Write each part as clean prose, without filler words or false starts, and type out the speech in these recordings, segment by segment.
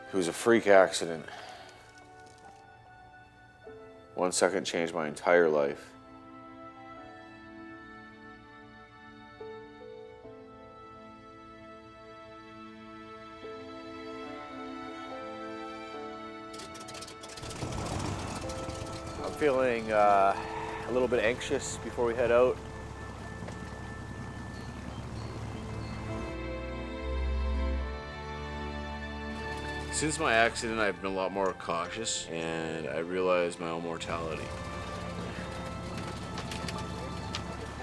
It was a freak accident. 1 second changed my entire life. I'm feeling a little bit anxious before we head out. Since my accident, I've been a lot more cautious, and I realized my own mortality.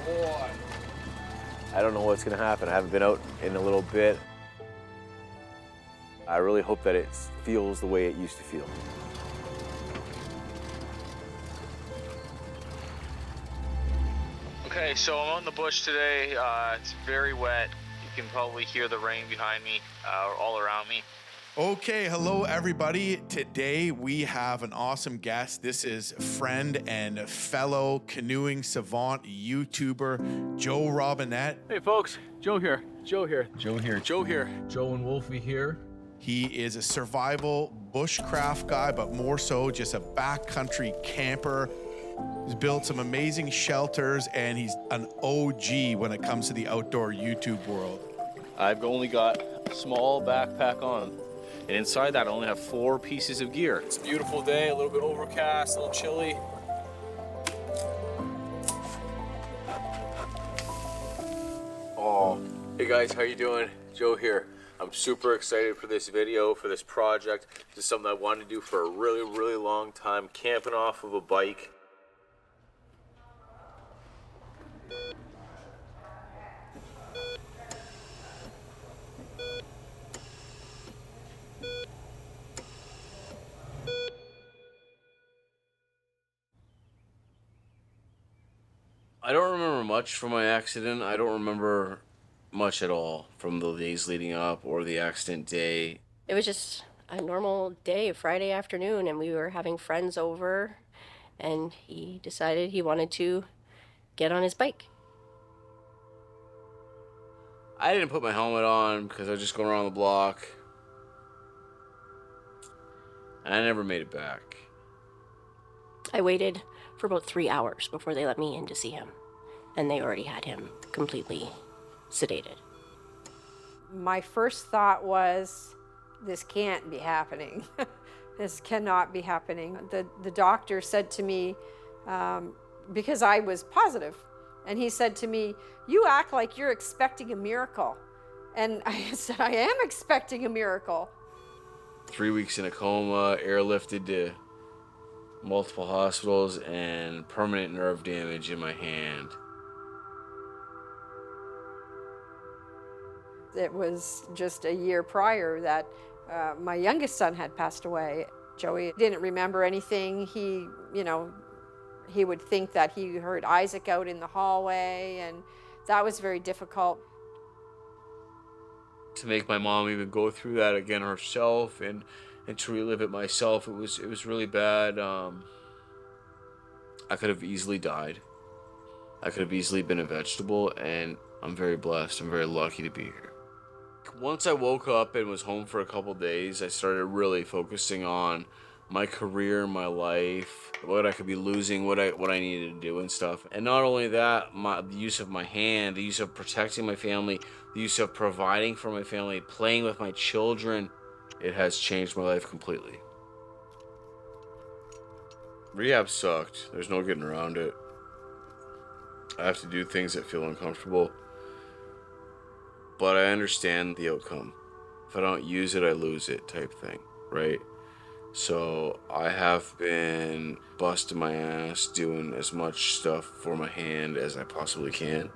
Boy. I don't know what's gonna happen. I haven't been out in a little bit. I really hope that it feels the way it used to feel. Okay, so I'm out in the bush today. It's very wet. You can probably hear the rain behind me, all around me. Okay, hello everybody. Today we have an awesome guest. This is friend and fellow canoeing savant YouTuber, Joe Robinet. Hey folks, Joe here. Joe here. Joe here. Joe here. Joe and Wolfie here. He is a survival bushcraft guy, but more so just a backcountry camper. He's built some amazing shelters, and he's an OG when it comes to the outdoor YouTube world. I've only got a small backpack on, and inside that I only have 4 pieces of gear. It's a beautiful day, a little bit overcast, a little chilly. Oh, hey guys, how you doing? Joe here. I'm super excited for this video, for this project. This is something I wanted to do for a really, really long time, camping off of a bike. I don't remember much from my accident. I don't remember much at all from the days leading up or the accident day. It was just a normal day, a Friday afternoon, and we were having friends over, and he decided he wanted to get on his bike. I didn't put my helmet on because I was just going around the block. And I never made it back. I waited for about 3 hours before they let me in to see him, and they already had him completely sedated. My first thought was, this can't be happening. This cannot be happening. The doctor said to me, because I was positive, and he said to me, "You act like you're expecting a miracle." And I said, "I am expecting a miracle." 3 weeks in a coma, airlifted to multiple hospitals, and permanent nerve damage in my hand. It was just a year prior that my youngest son had passed away. Joey didn't remember anything. He would think that he heard Isaac out in the hallway, and that was very difficult. To make my mom even go through that again herself and to relive it myself, it was really bad. I could have easily died. I could have easily been a vegetable, and I'm very blessed. I'm very lucky to be here. Once I woke up and was home for a couple days, I started really focusing on my career, my life, what I could be losing, what I needed to do and stuff. And not only that, the use of my hand, the use of protecting my family, the use of providing for my family, playing with my children, it has changed my life completely. Rehab sucked. There's no getting around it. I have to do things that feel uncomfortable. But I understand the outcome. If I don't use it, I lose it type thing, right? So I have been busting my ass doing as much stuff for my hand as I possibly can.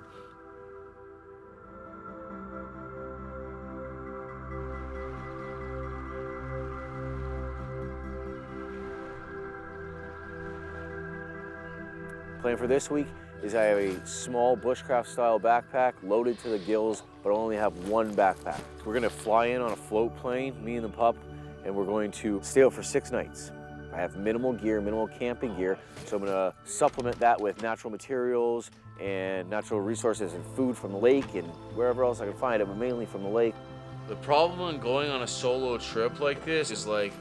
Plan for this week is I have a small bushcraft style backpack loaded to the gills, but I only have one backpack. We're gonna fly in on a float plane, me and the pup, and we're going to stay out for 6 nights. I have minimal gear, minimal camping gear, so I'm gonna supplement that with natural materials and natural resources and food from the lake and wherever else I can find it, but mainly from the lake. The problem in going on a solo trip like this is like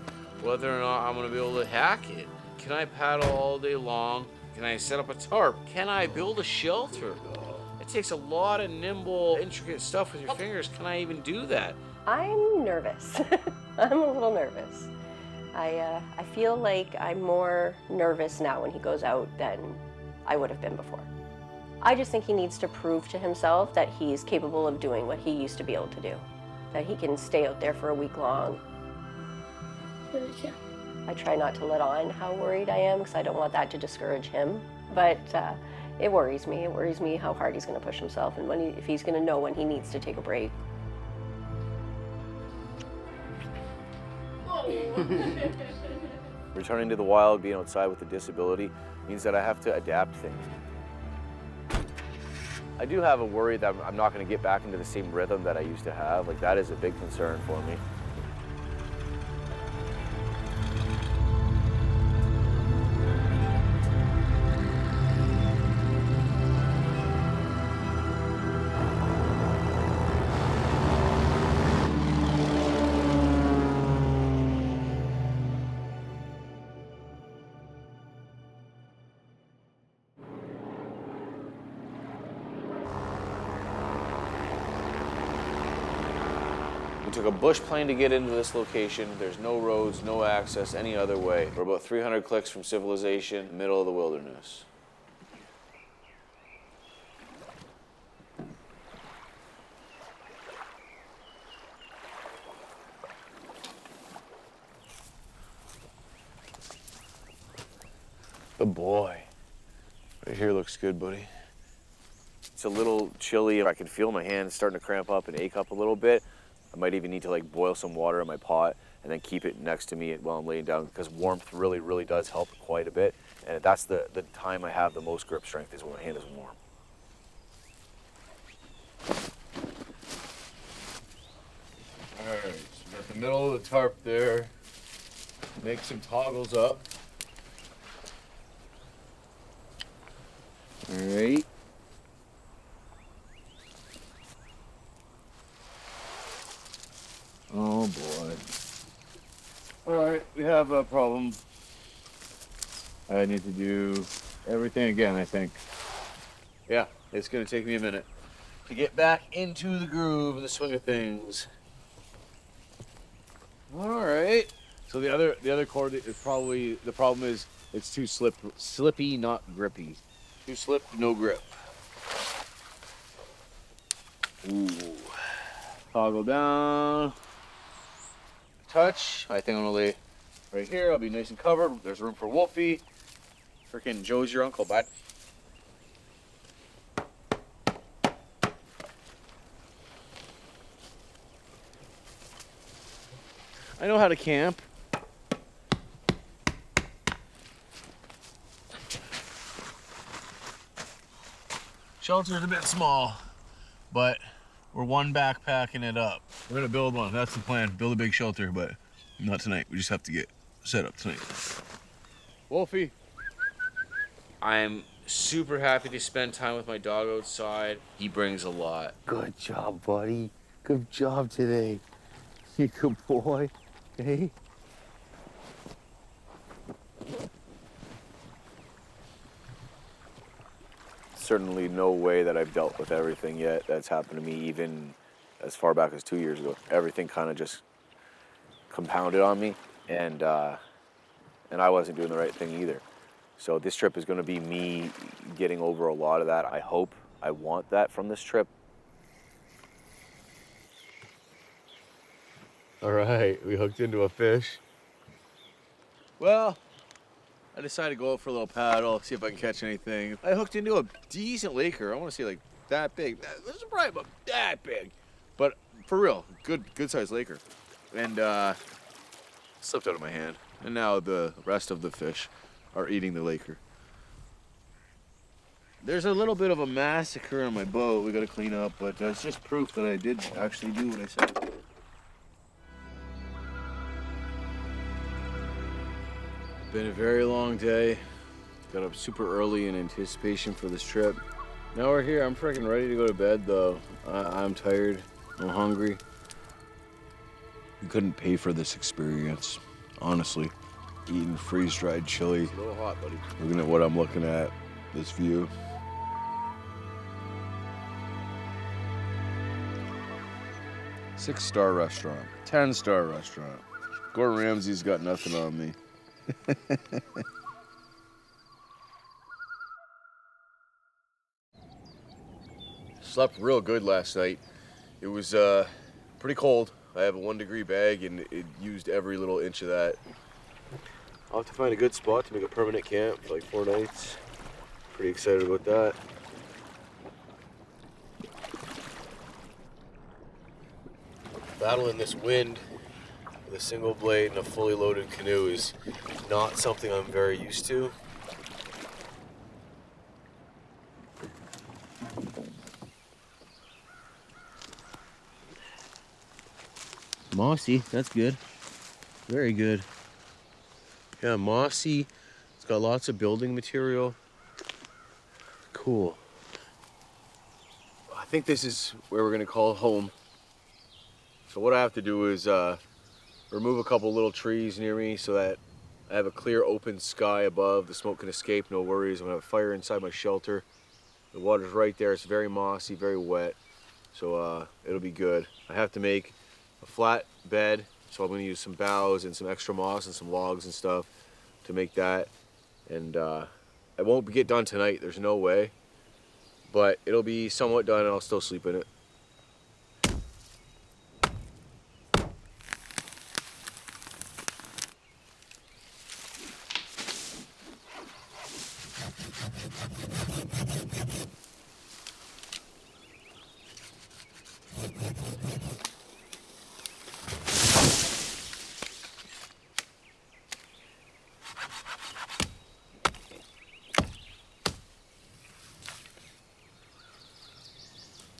whether or not I'm gonna be able to hack it. Can I paddle all day long? Can I set up a tarp? Can I build a shelter? It takes a lot of nimble, intricate stuff with your fingers. Can I even do that? I'm nervous. I'm a little nervous. I feel like I'm more nervous now when he goes out than I would have been before. I just think he needs to prove to himself that he's capable of doing what he used to be able to do, that he can stay out there for a week long. I try not to let on how worried I am because I don't want that to discourage him, but it worries me. It worries me how hard he's going to push himself and if he's going to know when he needs to take a break. Returning to the wild, being outside with a disability, means that I have to adapt things. I do have a worry that I'm not going to get back into the same rhythm that I used to have. Like, that is a big concern for me. We took a bush plane to get into this location. There's no roads, no access any other way. We're about 300 clicks from civilization, middle of the wilderness. Good boy. Right here looks good, buddy. It's a little chilly. I can feel my hands starting to cramp up and ache up a little bit. I might even need to like boil some water in my pot and then keep it next to me while I'm laying down, because warmth really, really does help quite a bit. And that's the time I have the most grip strength, is when my hand is warm. All right, so we're at the middle of the tarp there. Make some toggles up. All right. Oh boy. All right, we have a problem. I need to do everything again, I think. Yeah, it's gonna take me a minute to get back into the groove and the swing of things. All right. So the other chord is probably, the problem is it's too slippy, not grippy. Too slip, no grip. Ooh. Toggle down. Touch. I think I'm gonna lay right here. I'll be nice and covered. There's room for Wolfie. Freaking Joe's your uncle, bud. I know how to camp. Shelter's a bit small, but we're one backpacking it up. We're gonna build one. That's the plan. Build a big shelter, but not tonight. We just have to get set up tonight. Wolfie. I'm super happy to spend time with my dog outside. He brings a lot. Good job, buddy. Good job today. You good boy. Hey. Certainly no way that I've dealt with everything yet that's happened to me, even as far back as 2 years ago. Everything kind of just compounded on me, and I wasn't doing the right thing either. So this trip is going to be me getting over a lot of that. I hope, I want that from this trip. All right, we hooked into a fish. Well, I decided to go out for a little paddle, see if I can catch anything. I hooked into a decent laker. I want to say like that big. This is probably about that big, but for real, good sized laker. And slipped out of my hand. And now the rest of the fish are eating the laker. There's a little bit of a massacre on my boat we got to clean up, but that's just proof that I did actually do what I said. Been a very long day. Got up super early in anticipation for this trip. Now we're here. I'm freaking ready to go to bed though. I'm tired. I'm hungry. You couldn't pay for this experience, honestly. Eating freeze-dried chili. It's a little hot, buddy. Looking at what I'm looking at, this view. Six-star restaurant, 10-star restaurant. Gordon Ramsay's got nothing on me. Slept real good last night. It was pretty cold. I have a 1-degree bag and it used every little inch of that. I'll have to find a good spot to make a permanent camp for like 4 nights. Pretty excited about that. Battling this wind with a single blade and a fully loaded canoe is not something I'm very used to. Mossy, that's good. Very good. Yeah, mossy. It's got lots of building material. Cool. I think this is where we're gonna call home. So what I have to do is remove a couple little trees near me so that I have a clear open sky above. The smoke can escape, no worries. I'm gonna have a fire inside my shelter. The water's right there. It's very mossy, very wet. So it'll be good. I have to make a flat bed, so I'm going to use some boughs and some extra moss and some logs and stuff to make that. And I won't get done tonight, there's no way, but it'll be somewhat done and I'll still sleep in it.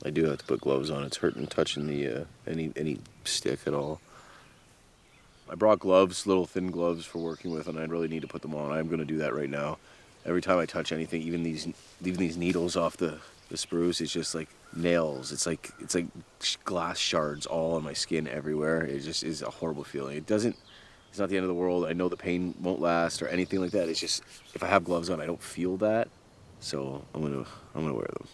I do have to put gloves on. It's hurting touching the any stick at all. I brought gloves, little thin gloves for working with, and I really need to put them on. I'm going to do that right now. Every time I touch anything, even these needles off the spruce, it's just like nails. It's like glass shards all on my skin everywhere. It just is a horrible feeling. It's not the end of the world. I know the pain won't last or anything like that. It's just if I have gloves on, I don't feel that. So I'm gonna wear them.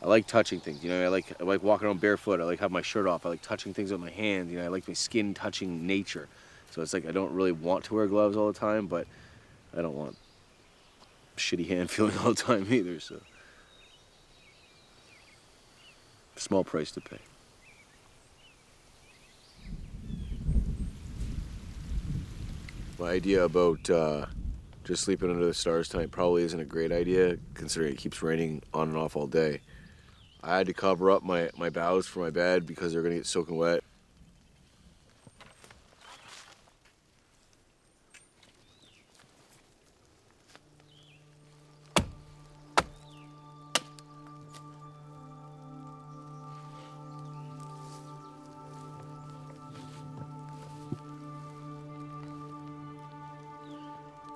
I like touching things, you know. I like walking around barefoot. I like having my shirt off. I like touching things with my hands. You know, I like my skin touching nature. So it's like I don't really want to wear gloves all the time, but I don't want shitty hand feeling all the time either. So small price to pay. My idea about just sleeping under the stars tonight probably isn't a great idea, considering it keeps raining on and off all day. I had to cover up my boughs for my bed because they're gonna get soaking wet.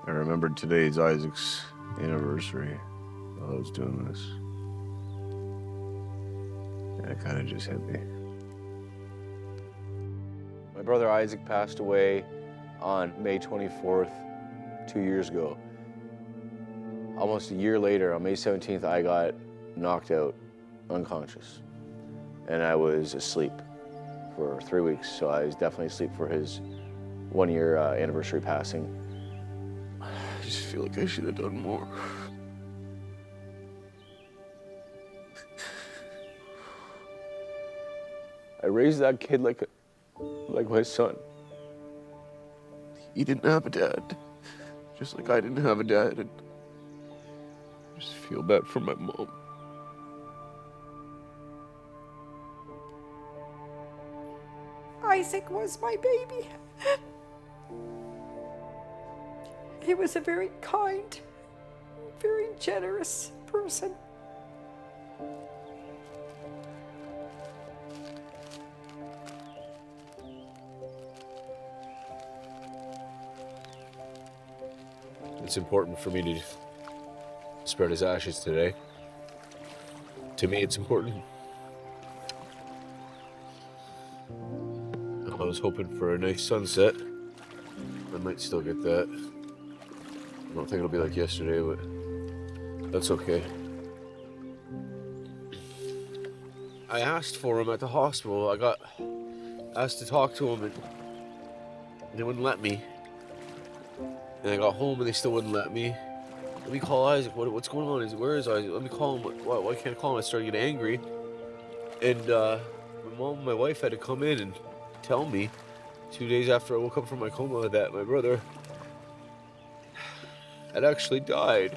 I remembered today's Isaac's anniversary while I was doing this. It kind of just hit me. My brother Isaac passed away on May 24th, 2 years ago. Almost a year later, on May 17th, I got knocked out, unconscious. And I was asleep for 3 weeks, so I was definitely asleep for his 1-year anniversary passing. I just feel like I should have done more. I raised that kid like my son. He didn't have a dad, just like I didn't have a dad, and I just feel bad for my mom. Isaac was my baby. He was a very kind, very generous person. It's important for me to spread his ashes today. To me, it's important. I was hoping for a nice sunset. I might still get that. I don't think it'll be like yesterday, but that's okay. I asked for him at the hospital. I got asked to talk to him, and they wouldn't let me. And I got home, and they still wouldn't let me. Let me call Isaac. What's going on? Where is Isaac? Let me call him. Why can't I call him? I started getting angry. And my mom and my wife had to come in and tell me 2 days after I woke up from my coma that my brother had actually died.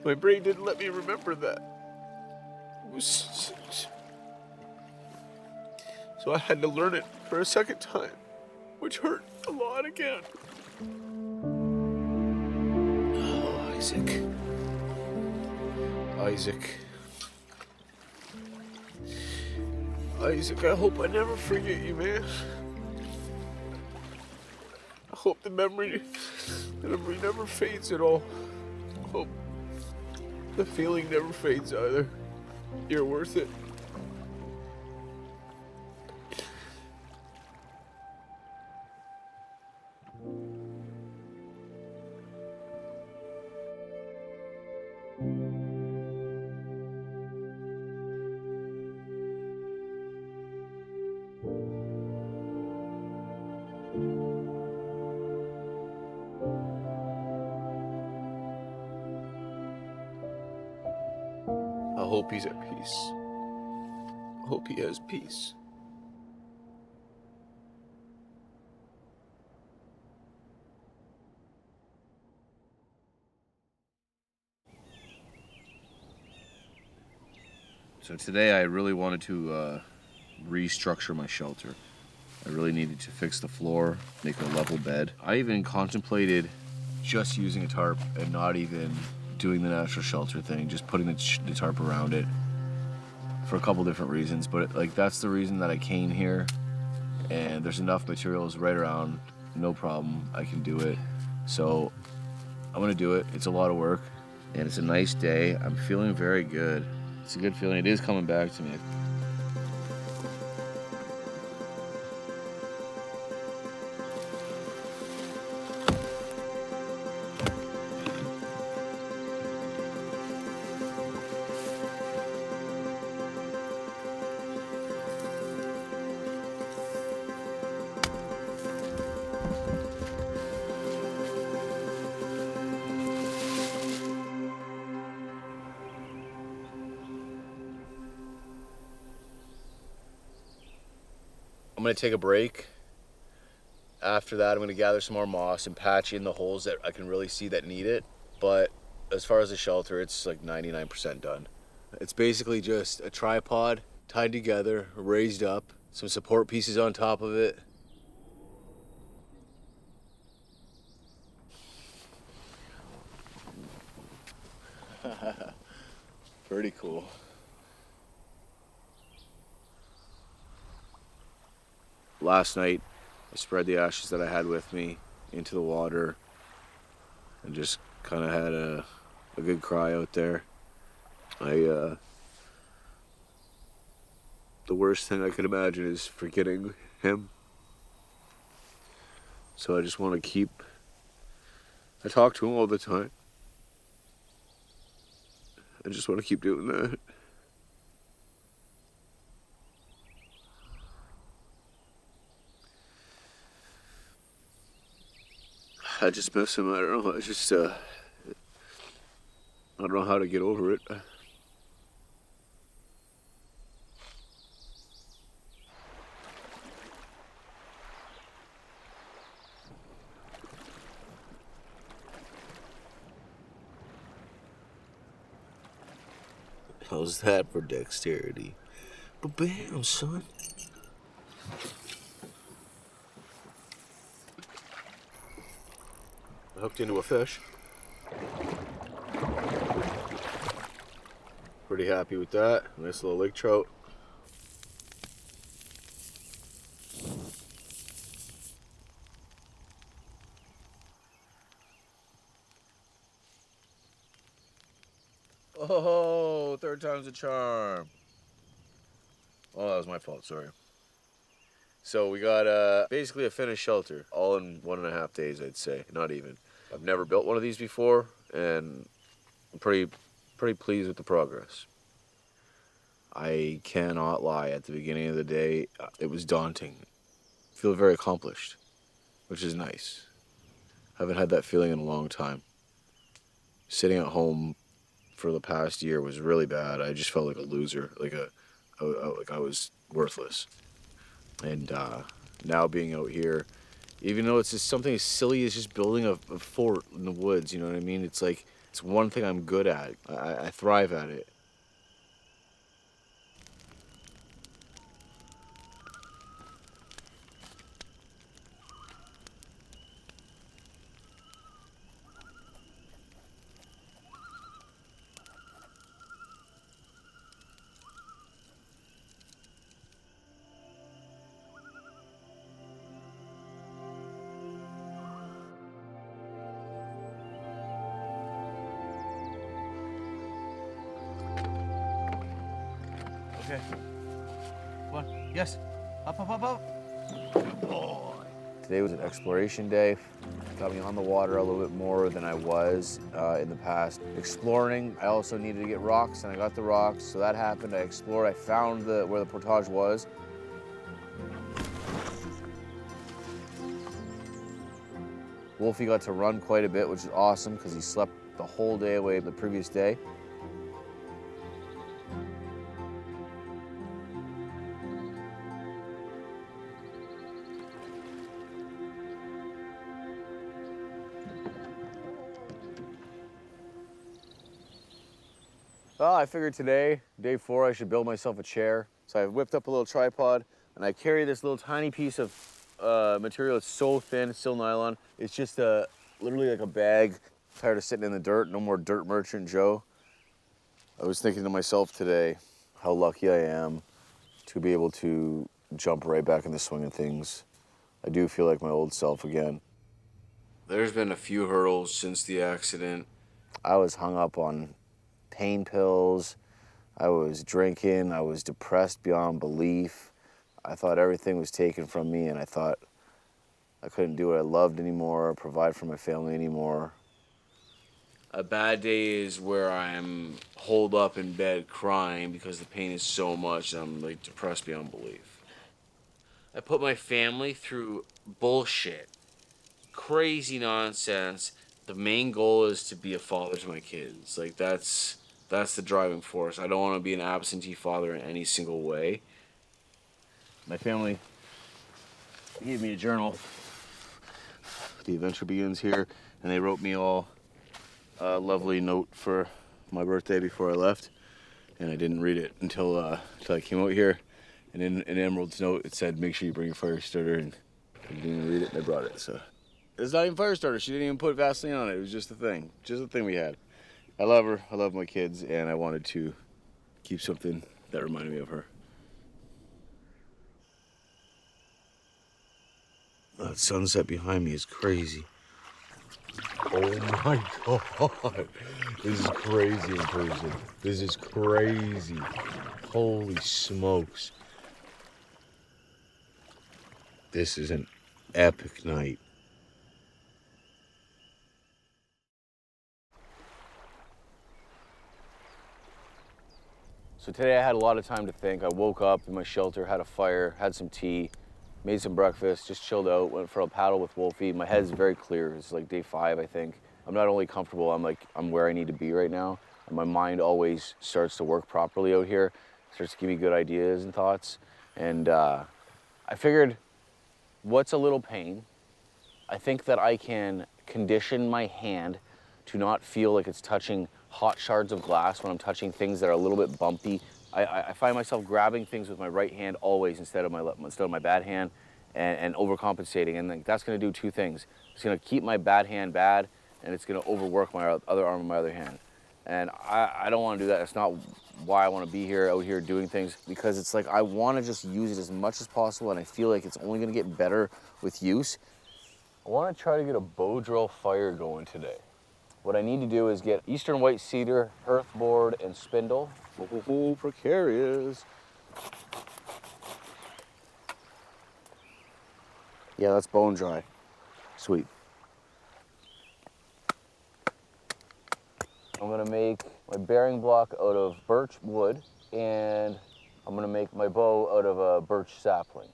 My brain didn't let me remember that. So I had to learn it for a second time, which hurt a lot again. Oh, Isaac. Isaac, I hope I never forget you, man. I hope the memory never fades at all. I hope the feeling never fades either. You're worth it. I hope he's at peace. I hope he has peace. So today I really wanted to restructure my shelter. I really needed to fix the floor, make a level bed. I even contemplated just using a tarp and not even doing the natural shelter thing, just putting the tarp around it for a couple different reasons. But like that's the reason that I came here, and there's enough materials right around, no problem, I can do it. So I'm gonna do it. It's a lot of work and it's a nice day. I'm feeling very good. It's a good feeling. It is coming back to me. I'm gonna take a break. After that, I'm gonna gather some more moss and patch in the holes that I can really see that need it. But as far as the shelter, it's like 99% done. It's basically just a tripod tied together, raised up, some support pieces on top of it. Pretty cool. Last night, I spread the ashes that I had with me into the water and just kind of had a good cry out there. The worst thing I could imagine is forgetting him. So I just want to I talk to him all the time. I just want to keep doing that. I just miss him. I don't know. I don't know how to get over it. How's that for dexterity? But bam, son. I hooked into a fish. Pretty happy with that. Nice little lake trout. Oh, third time's a charm. Oh, that was my fault, sorry. So we got basically a finished shelter, all in 1.5 days, I'd say, not even. I've never built one of these before, and I'm pretty pleased with the progress. I cannot lie, at the beginning of the day, it was daunting. I feel very accomplished, which is nice. Haven't had that feeling in a long time. Sitting at home for the past year was really bad. I just felt like a loser, like I was worthless. And now being out here, even though it's just something as silly as just building a fort in the woods, you know what I mean? It's like, it's one thing I'm good at. I thrive at it. Okay. Come on. Yes. Up, up, up, up. Good boy. Today was an exploration day. Got me on the water a little bit more than I was in the past. Exploring, I also needed to get rocks, and I got the rocks, so that happened. I explored, I found where the portage was. Wolfie got to run quite a bit, which is awesome, because he slept the whole day away the previous day. Well, I figured today, day 4, I should build myself a chair. So I whipped up a little tripod, and I carry this little tiny piece of material. It's so thin, it's still nylon. It's just literally like a bag. Tired of sitting in the dirt, no more dirt merchant Joe. I was thinking to myself today, how lucky I am to be able to jump right back in the swing of things. I do feel like my old self again. There's been a few hurdles since the accident. I was hung up on pain pills. I was drinking. I was depressed beyond belief. I thought everything was taken from me, and I thought I couldn't do what I loved anymore, provide for my family anymore. A bad day is where I'm holed up in bed crying because the pain is so much that I'm like depressed beyond belief. I put my family through bullshit, crazy nonsense. The main goal is to be a father to my kids. Like that's the driving force. I don't want to be an absentee father in any single way. My family gave me a journal. The adventure begins here, and they wrote me all a lovely note for my birthday before I left, and I didn't read it until I came out here. And in Emerald's note, it said, "Make sure you bring your fire starter," and I didn't even read it, and I brought it. So it's not even fire starter. She didn't even put Vaseline on it. It was just a thing we had. I love her. I love my kids, and I wanted to keep something that reminded me of her. That sunset behind me is crazy. Oh my God. This is crazy in person. This is crazy. Holy smokes. This is an epic night. So today I had a lot of time to think. I woke up in my shelter, had a fire, had some tea, made some breakfast, just chilled out, went for a paddle with Wolfie. My head's very clear. It's like day 5, I think. I'm not only comfortable, I'm where I need to be right now. And my mind always starts to work properly out here. Starts to give me good ideas and thoughts. And I figured, what's a little pain? I think that I can condition my hand to not feel like it's touching hot shards of glass when I'm touching things that are a little bit bumpy. I find myself grabbing things with my right hand always instead of my bad hand, and overcompensating. And that's going to do 2 things. It's going to keep my bad hand bad, and it's going to overwork my other arm and my other hand. And I don't want to do that. That's not why I want to be out here doing things, because it's like I want to just use it as much as possible, and I feel like it's only going to get better with use. I want to try to get a bow drill fire going today. What I need to do is get eastern white cedar, hearth board, and spindle. Oh, precarious. Yeah, that's bone dry. Sweet. I'm gonna make my bearing block out of birch wood, and I'm gonna make my bow out of a birch sapling.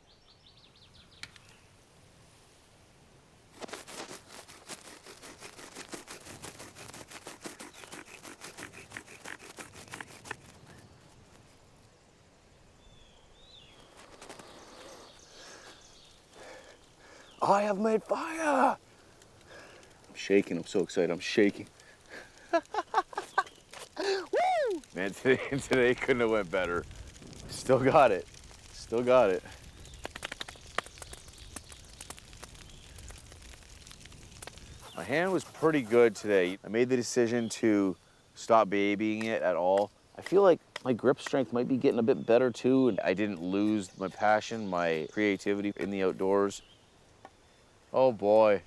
I have made fire! I'm shaking, I'm so excited, I'm shaking. Woo! Man, today couldn't have went better. Still got it, still got it. My hand was pretty good today. I made the decision to stop babying it at all. I feel like my grip strength might be getting a bit better too, and I didn't lose my passion, my creativity in the outdoors. Oh boy,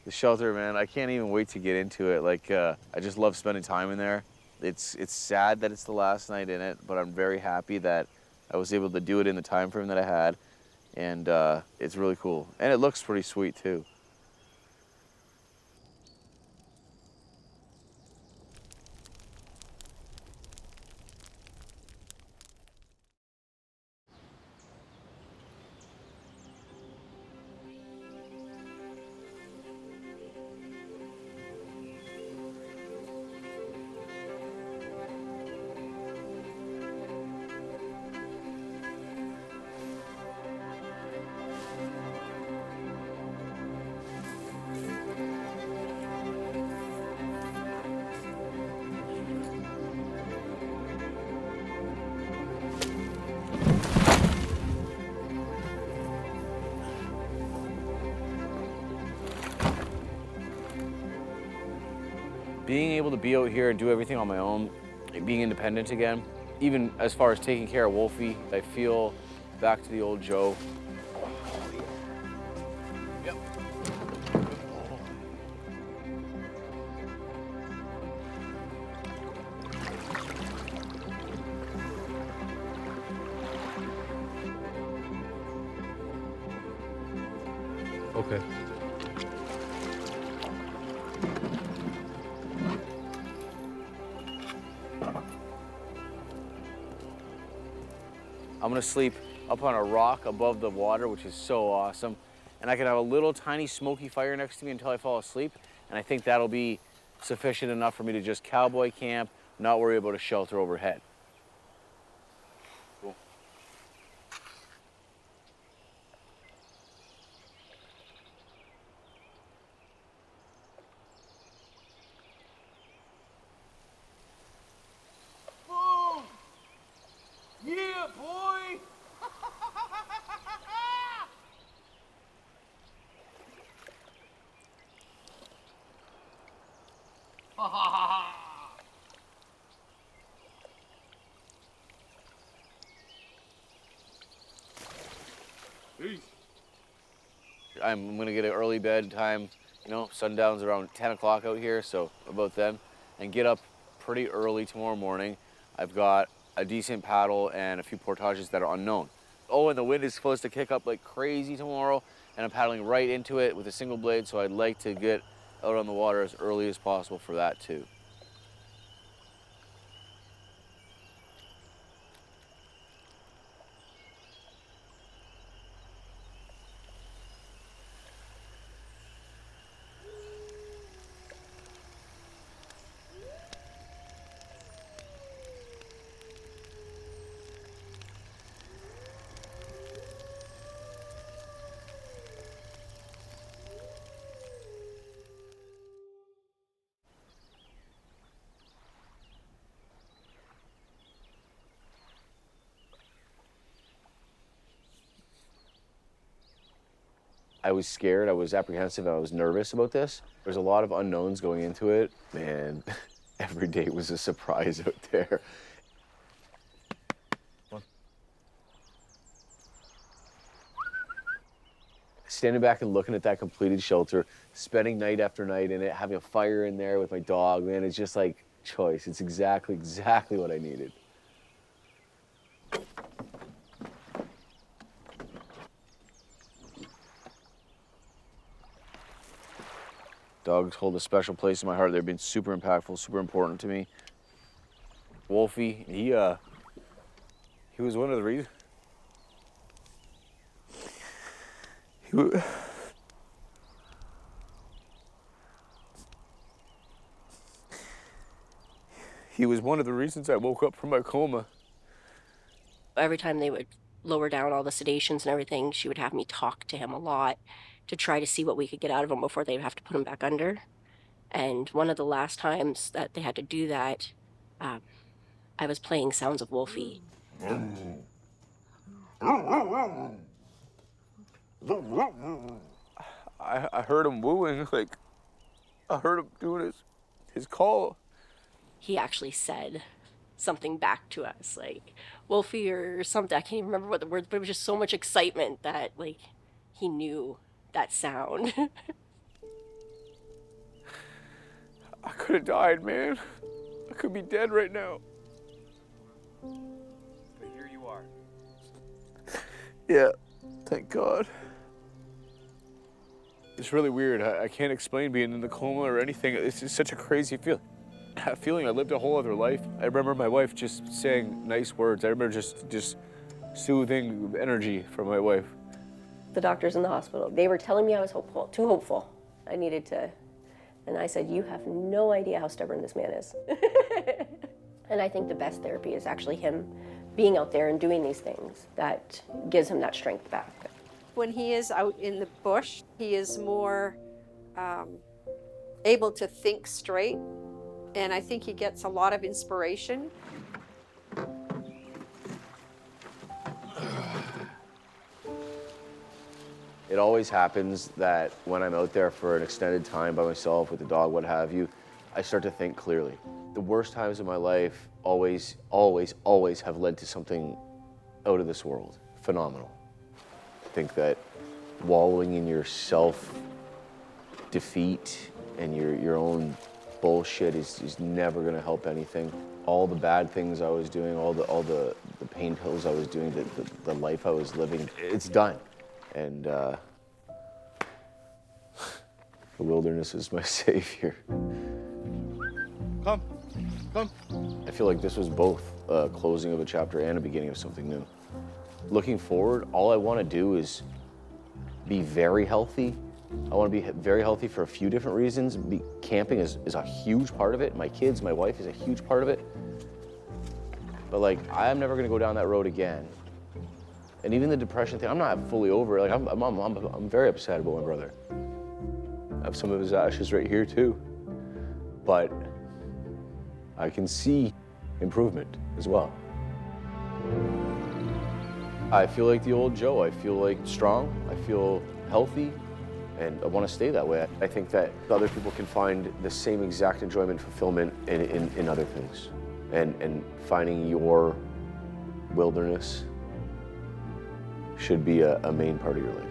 the shelter, man, I can't even wait to get into it. Like, I just love spending time in there. It's sad that it's the last night in it, but I'm very happy that I was able to do it in the time frame that I had, and it's really cool. And it looks pretty sweet too. Being able to be out here and do everything on my own, being independent again, even as far as taking care of Wolfie, I feel back to the old Joe. Yep. Okay. I'm gonna sleep up on a rock above the water, which is so awesome. And I can have a little tiny smoky fire next to me until I fall asleep. And I think that'll be sufficient enough for me to just cowboy camp, not worry about a shelter overhead. Cool. Boom! Yeah, boy! I'm gonna get an early bed time, you know, sundown's around 10 o'clock out here, so about then, and get up pretty early tomorrow morning. I've got a decent paddle and a few portages that are unknown. Oh, and the wind is supposed to kick up like crazy tomorrow, and I'm paddling right into it with a single blade, so I'd like to get out on the water as early as possible for that too. I was scared, I was apprehensive, I was nervous about this. There's a lot of unknowns going into it. Man, every day was a surprise out there. standing back and looking at that completed shelter, spending night after night in it, having a fire in there with my dog, man, it's just like choice. It's exactly what I needed. Dogs hold a special place in my heart. They've been super impactful, super important to me. Wolfie, he was one of the reasons. He was one of the reasons I woke up from my coma. Every time they would lower down all the sedations and everything, she would have me talk to him a lot to try to see what we could get out of him before they'd have to put him back under. And one of the last times that they had to do that, I was playing Sounds of Wolfie. I heard him wooing, like, I heard him doing his call. He actually said something back to us, like, Wolfie or something. I can't even remember what the words, but it was just so much excitement that, like, he knew that sound. I could have died, man. I could be dead right now. But here you are. Yeah, thank God. It's really weird. I can't explain being in the coma or anything. It's just such a crazy feeling. I lived a whole other life. I remember my wife just saying nice words. I remember just soothing energy from my wife. The doctors in the hospital, they were telling me I was hopeful, too hopeful. I needed to, and I said, you have no idea how stubborn this man is. And I think the best therapy is actually him being out there and doing these things that gives him that strength back. When he is out in the bush, he is more able to think straight, and I think he gets a lot of inspiration. It always happens that when I'm out there for an extended time by myself with the dog, what have you, I start to think clearly. The worst times of my life always have led to something out of this world. Phenomenal. I think that wallowing in your self-defeat and your own bullshit is never gonna help anything. All the bad things I was doing, all the pain pills I was doing, the life I was living, it's done. And the wilderness is my savior. Come. I feel like this was both a closing of a chapter and a beginning of something new. Looking forward, all I want to do is be very healthy. I want to be very healthy for a few different reasons. Camping is a huge part of it. My kids, my wife is a huge part of it. But like, I'm never going to go down that road again. And even the depression thing, I'm not fully over it. Like, I'm very upset about my brother. I have some of his ashes right here too. But I can see improvement as well. I feel like the old Joe. I feel like strong. I feel healthy. And I want to stay that way. I think that other people can find the same exact enjoyment, fulfillment in other things. And finding your wilderness should be a main part of your life.